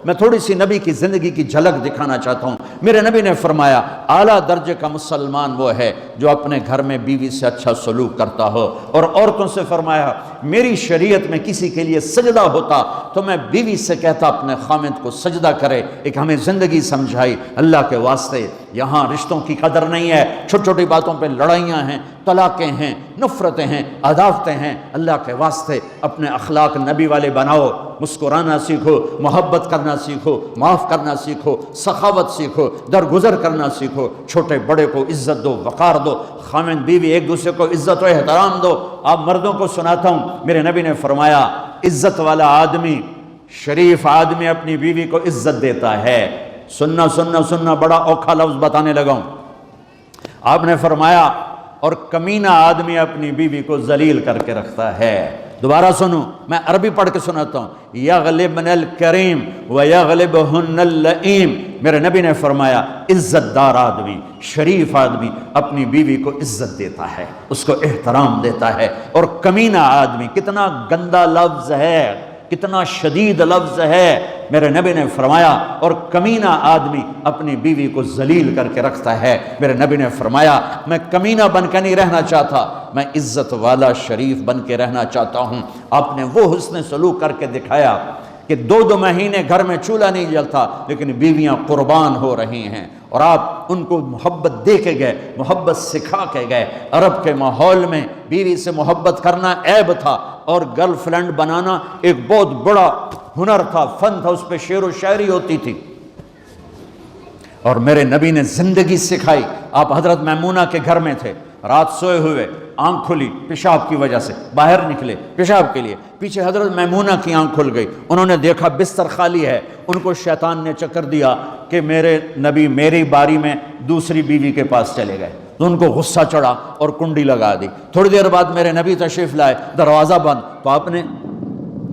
میں تھوڑی سی نبی کی زندگی کی جھلک دکھانا چاہتا ہوں۔ میرے نبی نے فرمایا اعلیٰ درجے کا مسلمان وہ ہے جو اپنے گھر میں بیوی سے اچھا سلوک کرتا ہو، اور عورتوں سے فرمایا میری شریعت میں کسی کے لیے سجدہ ہوتا تو میں بیوی سے کہتا اپنے خامد کو سجدہ کرے۔ ایک ہمیں زندگی سمجھائی اللہ کے واسطے۔ یہاں رشتوں کی قدر نہیں ہے، چھوٹی چھوٹی باتوں پہ لڑائیاں ہیں، طلاقیں ہیں، نفرتیں ہیں، عداوتیں ہیں۔ اللہ کے واسطے اپنے اخلاق نبی والے بناؤ، مسکرانا سیکھو، محبت کرنا سیکھو، معاف کرنا سیکھو، سخاوت سیکھو، درگزر کرنا سیکھو، چھوٹے بڑے کو عزت دو، وقار دو، خامند بیوی ایک دوسرے کو عزت و احترام دو۔ آپ مردوں کو سناتا ہوں، میرے نبی نے فرمایا عزت والا آدمی، شریف آدمی اپنی بیوی کو عزت دیتا ہے۔ سننا سننا سننا، بڑا اوکھا لفظ بتانے لگا ہوں۔ آپ نے فرمایا اور کمینہ آدمی اپنی بیوی کو ذلیل کر کے رکھتا ہے۔ دوبارہ سنو، میں عربی پڑھ کے سناتا ہوں۔ یغلبن الکریم ویغلبہن اللئیم، میرے نبی نے فرمایا عزت دار آدمی، شریف آدمی اپنی بیوی کو عزت دیتا ہے، اس کو احترام دیتا ہے، اور کمینہ آدمی، کتنا گندا لفظ ہے، کتنا شدید لفظ ہے۔ میرے نبی نے فرمایا اور کمینہ آدمی اپنی بیوی کو ذلیل کر کے رکھتا ہے۔ میرے نبی نے فرمایا میں کمینہ بن کے نہیں رہنا چاہتا، میں عزت والا شریف بن کے رہنا چاہتا ہوں۔ آپ نے وہ حسن سلوک کر کے دکھایا کہ 2 مہینے گھر میں چولہا نہیں جلتا، لیکن بیویاں قربان ہو رہی ہیں، اور آپ ان کو محبت دے کے گئے، محبت سکھا کے گئے۔ عرب کے ماحول میں بیوی سے محبت کرنا عیب تھا، اور گرل فرینڈ بنانا ایک بہت بڑا ہنر تھا، فن تھا، اس پہ شعر و شاعری ہوتی تھی۔ اور میرے نبی نے زندگی سکھائی۔ آپ حضرت میمونہ کے گھر میں تھے، رات سوئے ہوئے، آنکھ کھلی پیشاب کی وجہ سے، باہر نکلے پیشاب کے لیے، پیچھے حضرت میمونہ کی آنکھ کھل گئی، انہوں نے دیکھا بستر خالی ہے۔ ان کو شیطان نے چکر دیا کہ میرے نبی میری باری میں دوسری بیوی کے پاس چلے گئے، تو ان کو غصہ چڑھا اور کنڈی لگا دی۔ تھوڑی دیر بعد میرے نبی تشریف لائے، دروازہ بند، تو آپ نے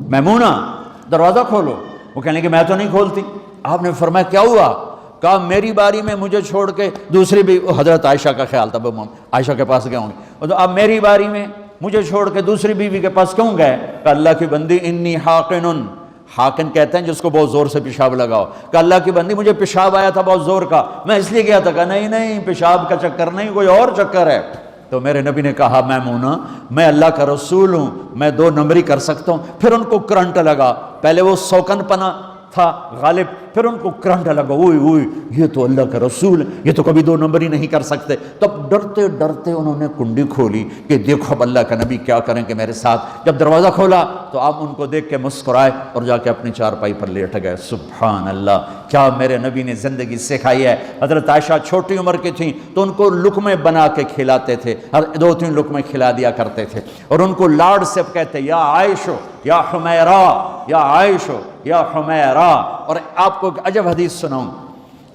میمونہ دروازہ کھولو، وہ کہنے کہ میں تو نہیں کھولتی۔ آپ نے فرمایا کیا ہوا؟ کہا میری باری میں مجھے چھوڑ کے دوسری بھی، حضرت عائشہ کا خیال تھا، عائشہ کے پاس گئے ہوں گے، تو اب میری باری میں مجھے چھوڑ کے دوسری بیوی کے پاس کیوں گئے؟ کہ اللہ کی بندی انی حاقن، حاقن کہتے ہیں جس کو بہت زور سے پیشاب لگاؤ، کہ اللہ کی بندی مجھے پیشاب آیا تھا بہت زور کا، میں اس لیے گیا تھا۔ کہ نہیں نہیں، پیشاب کا چکر نہیں، کوئی اور چکر ہے۔ تو میرے نبی نے کہا میمونہ میں اللہ کا رسول ہوں، میں 2 نمبری کر سکتا ہوں۔ پھر ان کو کرنٹ لگا، پہلے وہ سوکن پنا تھا غالب، پھر ان کو کرنٹ لگا، اوئی اوئی یہ تو اللہ کا رسول، یہ تو کبھی 2 نمبری نہیں کر سکتے۔ تب ڈرتے ڈرتے انہوں نے کنڈی کھولی کہ دیکھو اب اللہ کا نبی کیا کریں کہ میرے ساتھ۔ جب دروازہ کھولا تو آپ ان کو دیکھ کے مسکرائے اور جا کے اپنی چارپائی پر لیٹ گئے۔ سبحان اللہ، کیا میرے نبی نے زندگی سکھائی ہے۔ حضرت عائشہ چھوٹی عمر کی تھیں تو ان کو لقمے بنا کے کھلاتے تھے، 2-3 لقمے کھلا دیا کرتے تھے، اور ان کو لاڈ سے کہتے یا عائشو یا حمیرہ، یا عائشو یا حمیرہ۔ اور آپ کو عجب حدیث سناؤں،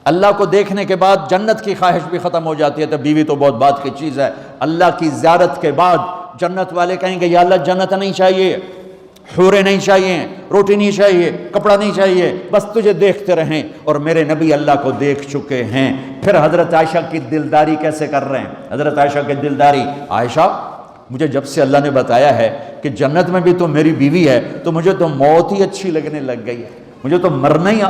اللہ کو دیکھنے کے بعد جنت کی خواہش بھی ختم ہو جاتی ہے، تو بیوی تو بہت بات کی چیز ہے۔ اللہ کی زیارت کے بعد جنت والے کہیں گے یا اللہ جنت نہیں چاہیے، حوریں نہیں چاہیے، روٹی نہیں چاہیے، کپڑا نہیں چاہیے، بس تجھے دیکھتے رہیں۔ اور میرے نبی اللہ کو دیکھ چکے ہیں۔ پھر حضرت عائشہ کی دلداری کیسے کر رہے ہیں؟ حضرت عائشہ کی دلداری، عائشہ مجھے جب سے اللہ نے بتایا ہے کہ جنت میں بھی تو میری بیوی ہے، تو مجھے تو موت ہی اچھی لگنے لگ گئی ہے، مجھے تو مرنا ہی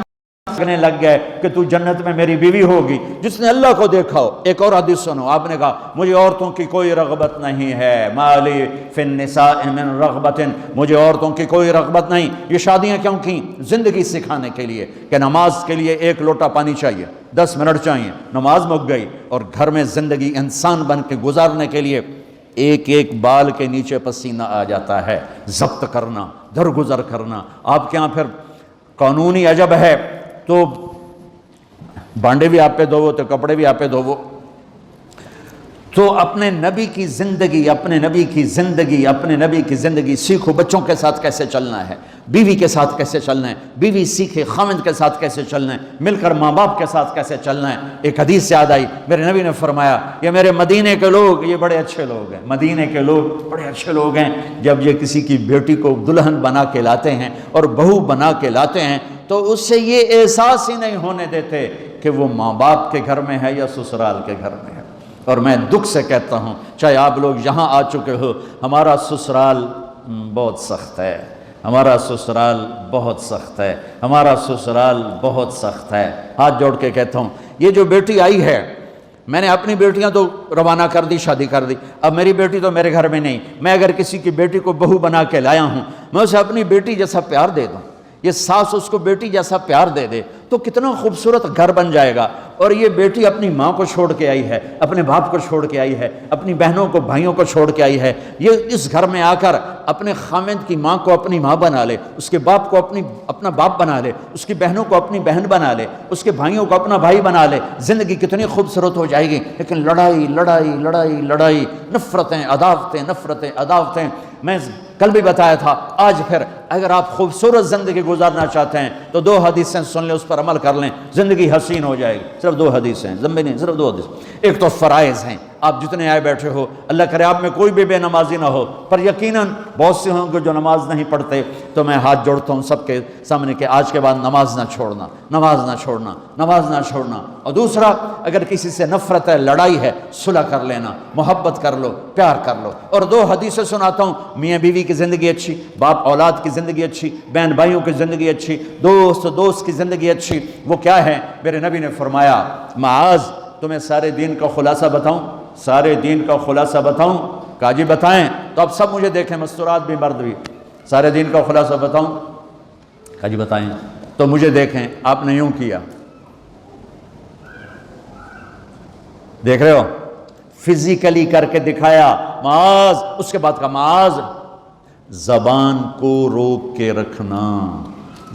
لگنے لگ گیا کہ تو جنت میں میری بیوی ہوگی جس نے اللہ کو دیکھا ہو۔ ایک اور حدیث سنو، آپ نے کہا مجھے عورتوں کی کوئی رغبت نہیں ہے، مالی فی النساء من رغبت، مجھے عورتوں کی کوئی رغبت نہیں۔ یہ شادیاں کیوں کی؟ زندگی سکھانے کے لیے کہ نماز کے لیے 1 لوٹا پانی چاہیے، 10 منٹ چاہیے، نماز مک گئی، اور گھر میں زندگی انسان بن کے گزارنے کے لیے ایک ایک بال کے نیچے پسینہ آ جاتا ہے، ضبط کرنا، درگزر کرنا۔ آپ کے ہاں پھر قانونی عجب ہے، تو بانڈے بھی آپ پہ دھوو تو کپڑے بھی آپ پہ دھوو۔ تو اپنے نبی کی زندگی، اپنے نبی کی زندگی، اپنے نبی کی زندگی سیکھو۔ بچوں کے ساتھ کیسے چلنا ہے، بیوی کے ساتھ کیسے چلنا ہے، بیوی سیکھے خاوند کے ساتھ کیسے چلنا ہے، مل کر ماں باپ کے ساتھ کیسے چلنا ہے۔ ایک حدیث یاد آئی، میرے نبی نے فرمایا یہ میرے مدینے کے لوگ یہ بڑے اچھے لوگ ہیں، مدینے کے لوگ بڑے اچھے لوگ ہیں۔ جب یہ کسی کی بیٹی کو دلہن بنا کے لاتے ہیں اور بہو بنا کے لاتے ہیں تو اس سے یہ احساس ہی نہیں ہونے دیتے کہ وہ ماں باپ کے گھر میں ہے یا سسرال کے گھر میں ہے۔ اور میں دکھ سے کہتا ہوں، چاہے آپ لوگ یہاں آ چکے ہو، ہمارا سسرال بہت سخت ہے، ہمارا سسرال بہت سخت ہے، ہمارا سسرال بہت سخت ہے۔ ہاتھ جوڑ کے کہتا ہوں، یہ جو بیٹی آئی ہے، میں نے اپنی بیٹیاں تو روانہ کر دی، شادی کر دی، اب میری بیٹی تو میرے گھر میں نہیں۔ میں اگر کسی کی بیٹی کو بہو بنا کے لایا ہوں، میں اسے اپنی بیٹی جیسا پیار دے دوں، یہ ساس اس کو بیٹی جیسا پیار دے دے تو کتنا خوبصورت گھر بن جائے گا۔ اور یہ بیٹی اپنی ماں کو چھوڑ کے آئی ہے، اپنے باپ کو چھوڑ کے آئی ہے، اپنی بہنوں کو بھائیوں کو چھوڑ کے آئی ہے، یہ اس گھر میں آ کر اپنے خاوند کی ماں کو اپنی ماں بنا لے، اس کے باپ کو اپنا باپ بنا لے، اس کی بہنوں کو اپنی بہن بنا لے، اس کے بھائیوں کو اپنا بھائی بنا لے، زندگی کتنی خوبصورت ہو جائے گی۔ لیکن لڑائی لڑائی لڑائی لڑائی، نفرتیں عداوتیں نفرتیں عداوتیں۔ میں کل بھی بتایا تھا، آج پھر اگر آپ خوبصورت زندگی گزارنا چاہتے ہیں تو 2 حدیثیں سن لیں، اس پر عمل کر لیں، زندگی حسین ہو جائے گی۔ صرف 2 حدیثیں، زمبی نہیں، صرف 2 حدیث۔ ایک تو فرائض ہیں، آپ جتنے آئے بیٹھے ہو، اللہ کرے آپ میں کوئی بھی بے نمازی نہ ہو، پر یقیناً بہت سے ہوں گے جو نماز نہیں پڑھتے، تو میں ہاتھ جوڑتا ہوں سب کے سامنے کہ آج کے بعد نماز نہ چھوڑنا، نماز نہ چھوڑنا، نماز نہ چھوڑنا۔ اور دوسرا، اگر کسی سے نفرت ہے، لڑائی ہے، صلح کر لینا، محبت کر لو، پیار کر لو۔ اور 2 حدیثیں سناتا ہوں، میاں بیوی کی زندگی اچھی، باپ اولاد کی زندگی اچھی، بہن بھائیوں کی زندگی اچھی، دوست کی زندگی اچھی۔ وہ کیا ہے؟ میرے نبی نے فرمایا، معاذ تمہیں سارے دین کا خلاصہ بتاؤں، سارے دین کا خلاصہ بتاؤں؟ کہا جی بتائیں۔ تو اب سب مجھے دیکھیں، مستورات بھی مرد بھی، سارے دین کا خلاصہ بتاؤں؟ کہا جی بتائیں۔ تو مجھے دیکھیں، آپ نے یوں کیا، دیکھ رہے ہو، فزیکلی کر کے دکھایا معاذ، اس کے بعد کہا معاذ زبان کو روک کے رکھنا،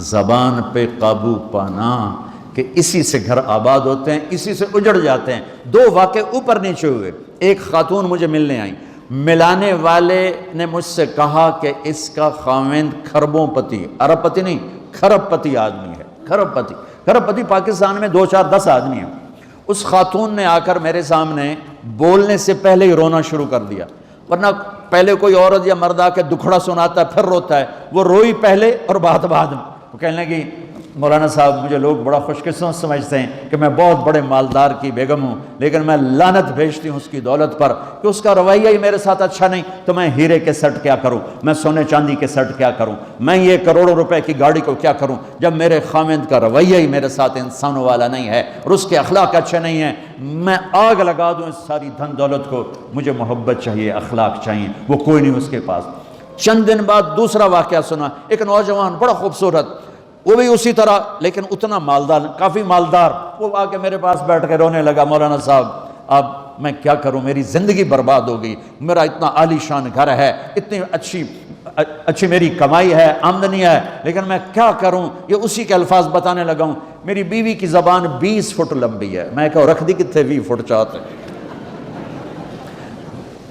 زبان پہ قابو پانا، کہ اسی سے گھر آباد ہوتے ہیں، اسی سے اجڑ جاتے ہیں۔ 2 واقعے اوپر نیچے ہوئے۔ ایک خاتون مجھے ملنے آئی، ملانے والے نے مجھ سے کہا کہ اس کا خاوند کھربوں پتی، ارب پتی نہیں، کھرب پتی آدمی ہے، کھرب پتی۔ کھرب پتی پاکستان میں 2 4 10 آدمی ہیں۔ اس خاتون نے آ کر میرے سامنے بولنے سے پہلے ہی رونا شروع کر دیا، ورنہ پہلے کوئی عورت یا مرد آ کے دکھڑا سناتا ہے پھر روتا ہے، وہ روئی پہلے اور بات بعد میں۔ وہ کہنے لگی، مولانا صاحب مجھے لوگ بڑا خوش قسمت سمجھتے ہیں کہ میں بہت بڑے مالدار کی بیگم ہوں، لیکن میں لعنت بھیجتی ہوں اس کی دولت پر کہ اس کا رویہ ہی میرے ساتھ اچھا نہیں، تو میں ہیرے کے سیٹ کیا کروں، میں سونے چاندی کے سیٹ کیا کروں، میں یہ کروڑوں روپے کی گاڑی کو کیا کروں، جب میرے خاوند کا رویہ ہی میرے ساتھ انسانوں والا نہیں ہے اور اس کے اخلاق اچھے نہیں ہیں، میں آگ لگا دوں اس ساری دھن دولت کو، مجھے محبت چاہیے، اخلاق چاہیے، وہ کوئی نہیں اس کے پاس۔ چند دن بعد دوسرا واقعہ سنا، ایک نوجوان بڑا خوبصورت، وہ بھی اسی طرح لیکن اتنا مالدار، کافی مالدار، وہ آ کے میرے پاس بیٹھ کے رونے لگا، مولانا صاحب اب میں کیا کروں، میری زندگی برباد ہو گئی، میرا اتنا عالی شان گھر ہے، اتنی اچھی میری کمائی ہے، آمدنی ہے، لیکن میں کیا کروں۔ یہ اسی کے الفاظ بتانے لگا ہوں، میری بیوی کی زبان 20 فٹ لمبی ہے، میں کہا رکھ دی کتنے 20 فٹ چاہتے،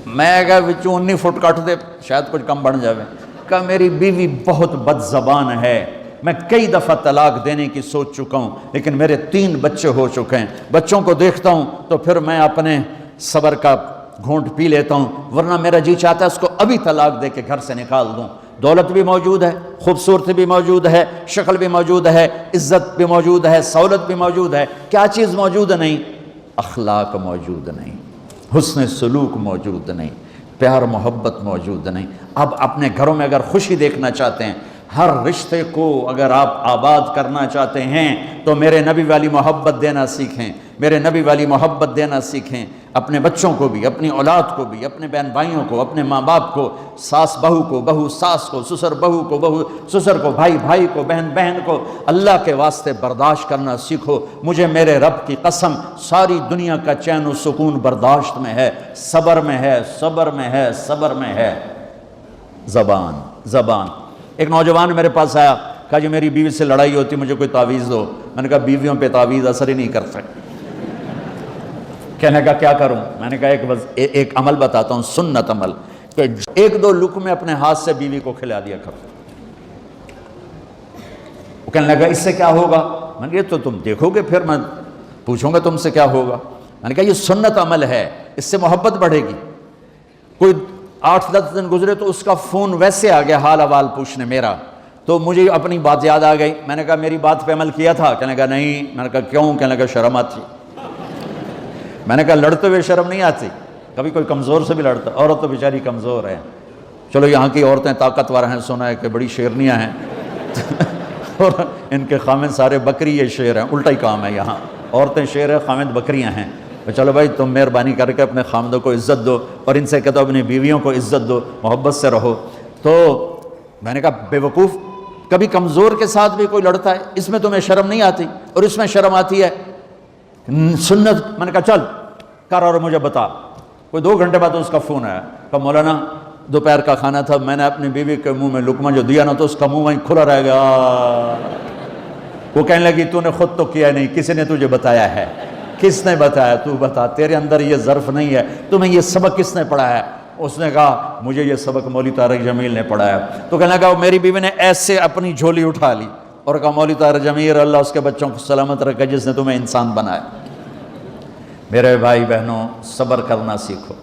میں کہا وچوں 19 فٹ کٹ دے شاید کچھ کم بن جاوے۔ کہا میری بیوی بہت بد زبان ہے، میں کئی دفعہ طلاق دینے کی سوچ چکا ہوں، لیکن میرے 3 بچے ہو چکے ہیں، بچوں کو دیکھتا ہوں تو پھر میں اپنے صبر کا گھونٹ پی لیتا ہوں، ورنہ میرا جی چاہتا ہے اس کو ابھی طلاق دے کے گھر سے نکال دوں۔ دولت بھی موجود ہے، خوبصورتی بھی موجود ہے، شکل بھی موجود ہے، عزت بھی موجود ہے، سہولت بھی موجود ہے، کیا چیز موجود نہیں؟ اخلاق موجود نہیں، حسن سلوک موجود نہیں، پیار محبت موجود نہیں۔ اب اپنے گھروں میں اگر خوشی دیکھنا چاہتے ہیں، ہر رشتے کو اگر آپ آباد کرنا چاہتے ہیں تو میرے نبی والی محبت دینا سیکھیں، میرے نبی والی محبت دینا سیکھیں، اپنے بچوں کو بھی، اپنی اولاد کو بھی، اپنے بہن بھائیوں کو، اپنے ماں باپ کو، ساس بہو کو، بہو ساس کو، سسر بہو کو، بہو سسر کو، بھائی بھائی کو، بہن بہن کو، اللہ کے واسطے برداشت کرنا سیکھو۔ مجھے میرے رب کی قسم ساری دنیا کا چین و سکون برداشت میں ہے، صبر میں ہے، صبر میں ہے، صبر میں ہے۔ زبان۔ ایک نوجوان میرے پاس آیا، کہا جی میری بیوی سے لڑائی ہوتی، مجھے کوئی تعویذ دو۔ میں نے کہا بیویوں پہ تعویذ اثر ہی نہیں کرتا۔ کہنے کا کیا کروں؟ میں نے کہا ایک عمل بتاتا ہوں، سنت عمل، کہ 1-2 لقمے اپنے ہاتھ سے بیوی کو کھلا دیا کرو۔ وہ کہنے لگا اس سے کیا ہوگا؟ میں نے کہا یہ تو تم دیکھو گے، پھر میں پوچھوں گا تم سے کیا ہوگا۔ میں نے کہا یہ سنت عمل ہے، اس سے محبت بڑھے گی۔ کوئی 8-10 دن گزرے تو اس کا فون ویسے آ گیا حال احوال پوچھنے میرا، تو مجھے اپنی بات یاد آ گئی۔ میں نے کہا میری بات پہ عمل کیا تھا؟ کہنے لگا نہیں۔ میں نے کہا کیوں؟ کہنے لگا شرم آتی۔ میں نے کہا لڑتے ہوئے شرم نہیں آتی؟ کبھی کوئی کمزور سے بھی لڑتا، عورت تو بیچاری کمزور ہے۔ چلو یہاں کی عورتیں طاقتور ہیں، سنا ہے کہ بڑی شیرنیاں ہیں اور ان کے خامد سارے بکری یہ شیر ہیں، الٹا ہی کام ہے، یہاں عورتیں شیر ہیں، خامد بکریاں ہیں۔ تو چلو بھائی تم مہربانی کر کے اپنے خامدوں کو عزت دو، اور ان سے کہتا ہوں اپنی بیویوں کو عزت دو، محبت سے رہو۔ تو میں نے کہا بے وقوف، کبھی کمزور کے ساتھ بھی کوئی لڑتا ہے، اس میں تمہیں شرم نہیں آتی؟ اور اس میں شرم آتی ہے سنت۔ میں نے کہا چل کر اور مجھے بتا۔ کوئی 2 گھنٹے بعد اس کا فون آیا، کہا مولانا دوپہر کا کھانا تھا، میں نے اپنی بیوی کے منہ میں لقمہ جو دیا نا تو اس کا منہ وہیں کھلا رہ گیا۔ وہ کہنے لگی تو نے خود تو کیا نہیں، کسی نے تجھے بتایا ہے؟ کس نے بتایا؟ تو بتا، تیرے اندر یہ ظرف نہیں ہے، تمہیں یہ سبق کس نے پڑھایا ہے؟ اس نے کہا مجھے یہ سبق مولوی طارق جمیل نے پڑھایا۔ تو کہنے لگا میری بیوی نے ایسے اپنی جھولی اٹھا لی اور کہا مولوی طارق جمیل اللہ اس کے بچوں کو سلامت رکھے جس نے تمہیں انسان بنایا۔ میرے بھائی بہنوں، صبر کرنا سیکھو۔